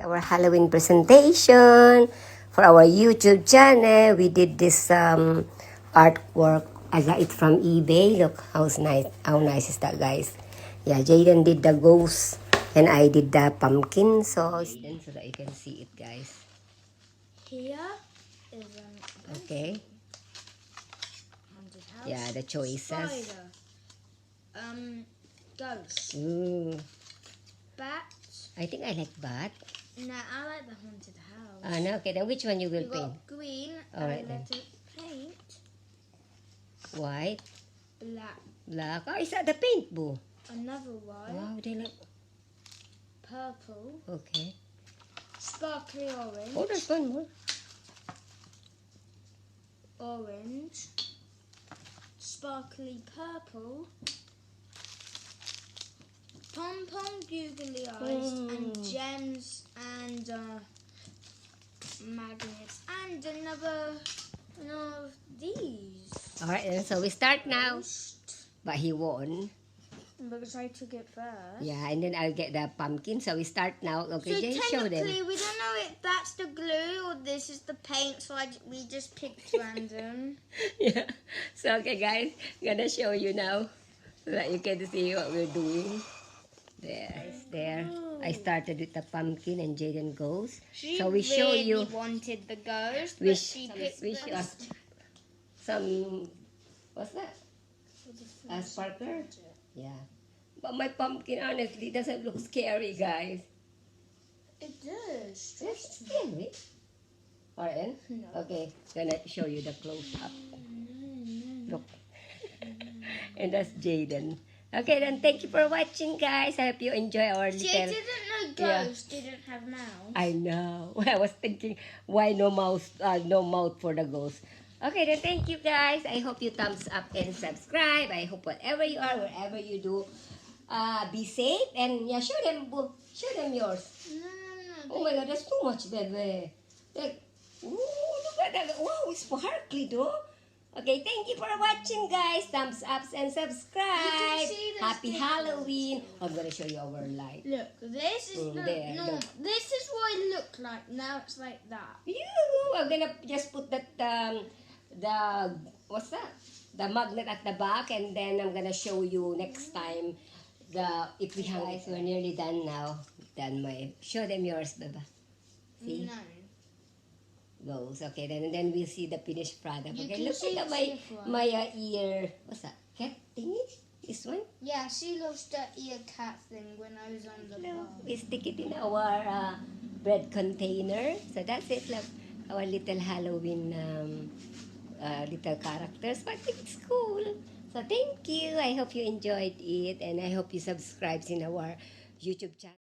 Our Halloween presentation for our YouTube channel. We did this artwork. I got it from eBay. Look how nice. How nice is that, guys? Yeah, Jayden did the ghost and I did the pumpkin. So that you can see it, guys. Here is Okay. haunted house. Yeah, the choices. Spider. Ghost. Ooh, Bat. I think I like bat. Nah, I like the haunted house. No, okay, then which one you will You paint? got green. Alright I then. let it paint. White, Black. black. Oh, is that the paint, boo? Another one. Wow, they like. Purple. Okay. Sparkly orange. Oh, there's one more. Orange. Sparkly purple. Pom-pom googly eyes and gems and magnets and another of these. Alright, then, so we start now. But he won. Because I took it first. Yeah, and then I'll get the pumpkin. So we start now. Okay, So Jay, show them. technically, we don't know if that's the glue or this is the paint, so we just picked random. Yeah. So, okay, guys, I'm gonna show you now so that you can see what we're doing. There, it's there. I started with the pumpkin and Jayden goes. She So we show really you. wanted the ghost, We but she picked we the some. What's that? A sparkler. Yeah. But my pumpkin honestly doesn't look scary, guys. It does. It's scary. Alright, No. okay, gonna show you the close up. Look. And that's Jayden. Okay, then thank you for watching, guys. I hope you enjoy our She little. didn't know ghosts didn't have mouths. I know. I was thinking, why no mouth? No mouth for the ghost. Okay, then thank you, guys. I hope you thumbs up and subscribe. I hope whatever you are, wherever you do, be safe and yeah, show them yours. No. Oh my God, that's too much, baby. Like, ooh, look at that. Wow, it's sparkly, though. Okay, thank you for watching, guys. Thumbs up and subscribe. see the Happy stickers. Halloween. I'm gonna show you our light. Look, this is There, no. look. This is what it looked like. Now it's like that. I'm gonna just put that the what's that? The magnet at the back, and then I'm gonna show you next time if we hang it. We're nearly done now. Done my. Show them yours, Baba. See? No. Goes. Okay, then we'll see the finished product. You Okay, can look see at the difference. my ear. What's that? Cat thingy? This one? Yeah, she lost that ear cat thing when I was on the No, bar. we stick it in our bread container. So that's it. Look, our little Halloween little characters. But it's cool. So thank you. I hope you enjoyed it, and I hope you subscribe in our YouTube channel.